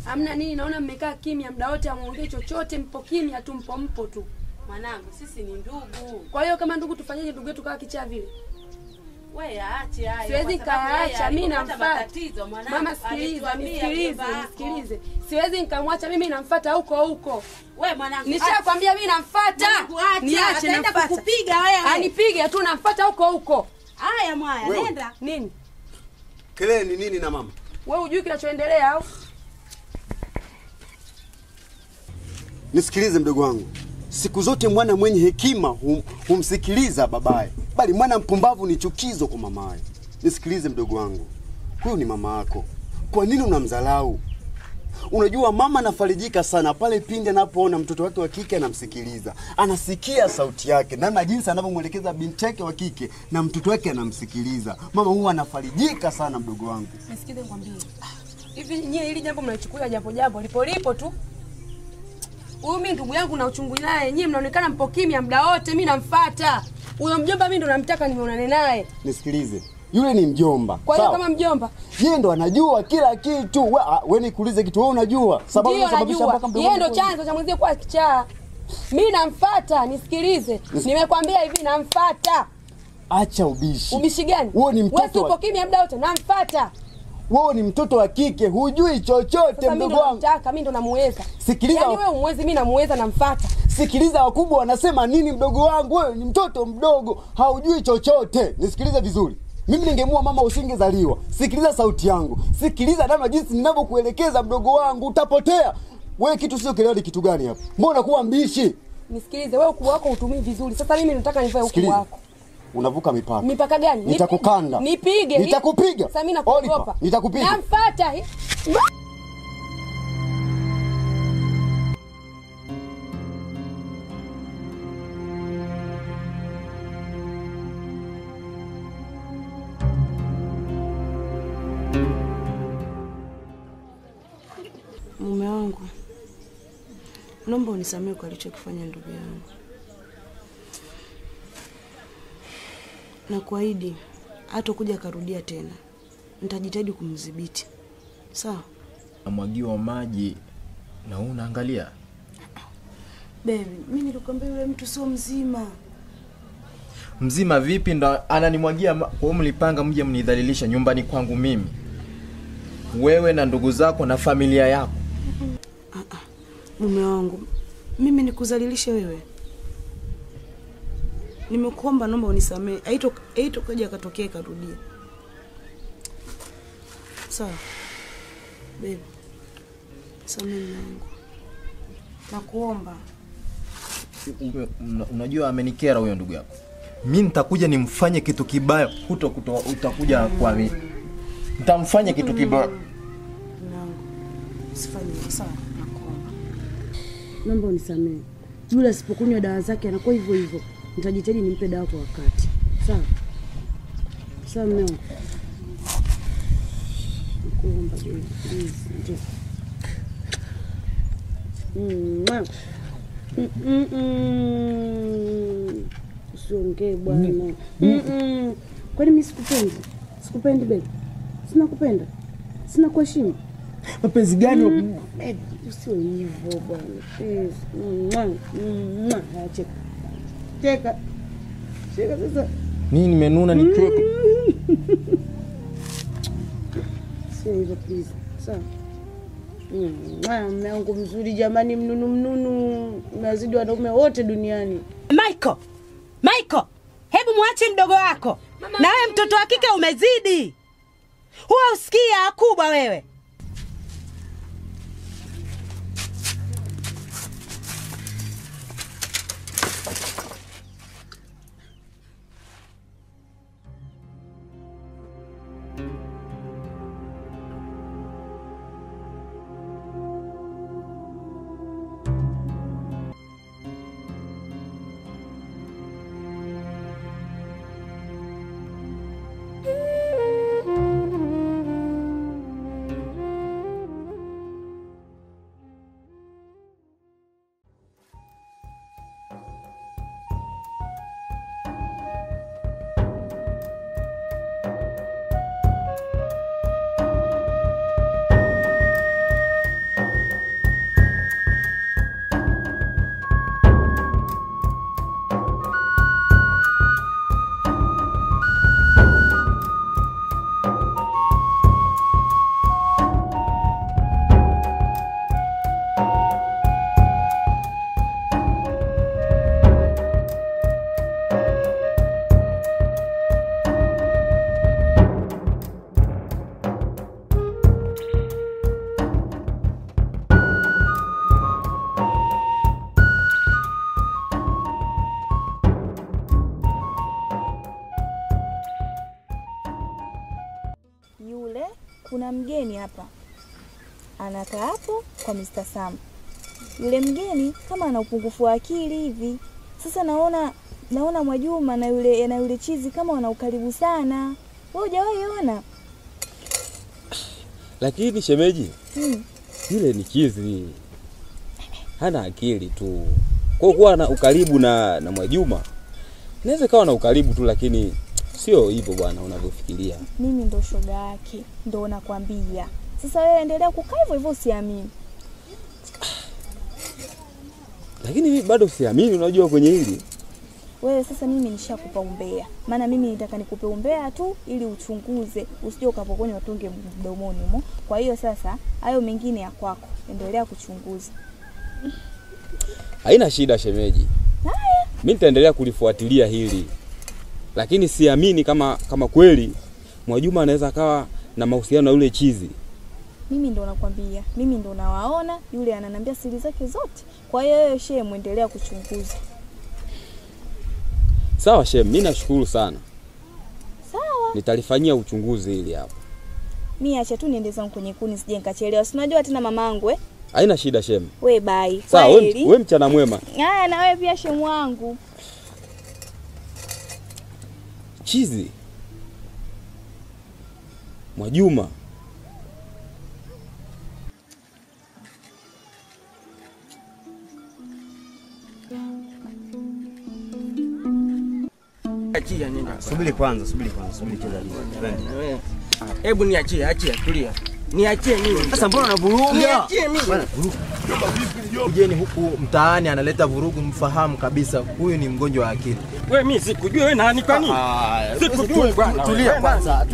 Hamna nini, naona mmekaa kimya muda wote, amuongee chochote, mpo kimya tu, mpo tu. Mwanangu, sisi ni ndugu. Kwa hiyo kama ndugu tufanyeje ndugu yetu kawa kichaa vile? Wewe aache hayo. Siwezi kaacha, mimi namfuata. Mama sikilize. Siwezi nikamwacha, mimi namfuata huko. Wewe mwanangu, nishakwambia mimi namfuata. Niache naenda kukupiga wewe. Anipige tu, namfuata huko. Haya mwaya, nenda. Nini? Kelele ni nini na mama? Wewe hujui kinachoendelea au? Nisikilize mdogo wangu. Siku zote mwana mwenye hekima humsikiliza babaye, bali mwana mpumbavu ni chukizo kwa mamaye. Nisikilize mdogo wangu. Huyu ni mama yako. Kwa nini unamdharau? Unajua mama anafarijika sana pale pindi anapoona mtoto wake wa kike anamsikiliza. Anasikia sauti yake, na jinsi anavyomwelekeza binti yake wa kike na mtoto wake anamsikiliza. Mama huwa anafarijika sana mdogo wangu. Nisikize nikwambie. Hivi nyie hili jambo mnalichukulia jambo lipo tu. Huyu mimi ndugu yangu na uchungu naye, nyie mnaonekana mpo kimya muda wote, mimi namfuata. Huyo mjomba mimi ndo namtaka nimeonane naye. Nisikilize. Yule ni mjomba. Kwa hiyo kama mjomba, yeye ndo anajua kila kitu. Wewe nikuulize kitu, wewe unajua sababu inasababisha mpaka mdogo. Yeye ndo chanzo cha mwenzie kuwa kichaa. Mimi namfuata, nisikilize. Nimekwambia hivi namfuata. Acha ubishi. Ubishi gani? Wewe ni mtoto. Wewe upo kimya muda wote, namfuata. Wewe ni mtoto wa kike, hujui chochote mdogo wangu. Mimi ndo namuweza. Sikiliza. Yaani wewe umwezi, mimi namuweza, namfuata. Sikiliza wakubwa wanasema nini mdogo wangu, wewe ni mtoto mdogo, haujui chochote. Nisikilize vizuri. Mimi ningemua mama usingezaliwa. Sikiliza sauti yangu. Sikiliza namna jinsi ninavyokuelekeza mdogo wangu, utapotea. Wewe kitu sio kelele kitu gani hapa? Mbona kuwa mbishi? Nisikilize, wewe ukubwa wako utumii vizuri. Sasa mimi nataka nivae ukubwa wako. Unavuka mipaka. Mipaka gani? Nitakukanda. Nipige. Nitakupiga. Sasa mimi nakuogopa. Nitakupiga. Namfuata. Mume wangu, naomba unisamehe kwa alichokifanya ndugu yangu. Na kuahidi hata kuja karudia tena. Nitajitahidi kumdhibiti. Sawa? Amwagiwa maji na unaangalia. Baby, mimi nilikwambia yule mtu sio mzima. Mzima vipi ndo ananimwagia kwa mlipanga mje mnidhalilisha nyumbani kwangu mimi? Wewe na ndugu zako na familia yako. Mume wangu, mimi nikuzalilishe wewe? Nimekuomba naomba unisamehe. Haito kaja katokea karudia. Sawa. Baby. Samehe wangu. Nakuomba. Unajua amenikera huyo ndugu yako. Mimi nitakuja nimfanye kitu kibaya, utakuja kwa mimi. Nitamfanya kitu kibaya. Usifanye sawa, nakuomba. Naomba unisamehe. Yule asipokunywa dawa zake anakuwa hivyo. Nitajitahidi nimpe dawa kwa wakati. Sawa? Sawa mimi. Nakuomba please. Usiongee bwana. Kwani mimi sikupendi? Sikupendi baby. Sina kupenda. Sina kuheshimu. Mapenzi gani? Usio hivyo bwana. Cheka. Cheka. Cheka sasa. Nini nimenuna nicheke? Sio hivyo please. Sawa. Mume wangu mzuri jamani, mnunu. Unazidi wanaume wote duniani. Michael, hebu muache mdogo wako. Na wewe mtoto wa kike umezidi. Huwa usikia kubwa wewe. kuna mgeni hapa anakaa hapo kwa Mr. Sam. Yule mgeni kama ana upungufu wa akili hivi. Sasa naona Mwajuma na yule chizi kama wana ukaribu sana. Wewe hujawahi ona? Lakini shemeji, yule ni chizi. Hana akili tu. Kwa kuwa na ukaribu na Mwajuma, naweza kawa na ukaribu tu, lakini sio hivyo bwana unavyofikiria. Mimi ndo shoga yake, ndo nakwambia. Sasa wewe endelea kukaa hivyo hivyo, usiamini. Lakini mimi bado siamini, unajua kwenye hili. Wewe sasa mimi nishakupa umbea. Maana mimi nitaka nikupe umbea tu ili uchunguze, usije ukapokonya watunge mdomoni humo. Kwa hiyo sasa hayo mengine ya kwako, endelea kuchunguza. Haina shida shemeji. Haya. Mimi nitaendelea kulifuatilia hili. Lakini siamini kama kweli Mwajuma anaweza akawa na mahusiano na yule chizi. Mimi ndo nakwambia, mimi ndo nawaona, yule ananiambia siri zake zote. Kwa hiyo wewe shehe muendelea kuchunguza. Sawa shehe, mimi nashukuru sana. Sawa. Nitalifanyia uchunguzi hili hapa. Mimi acha tu niende zangu kwenye kuni sije nikachelewa. Si unajua tena mamangu Haina shida shehe. We bye. Sawa, wewe mchana mwema. Haya na wewe pia shemu wangu. Chizi. Mwajuma. Achia nini? Subiri kwanza, subiri kwanza. Hebu niachie, tulia. Niachie mimi. Sasa mbona unavuruga? Niachie mimi. Bwana, Kujeni huku mtaani analeta vurugu, mfahamu kabisa huyu ni mgonjwa wa akili. Wewe mimi sikujua wewe nani kwani? Sikujua bwana. Tulia kwanza.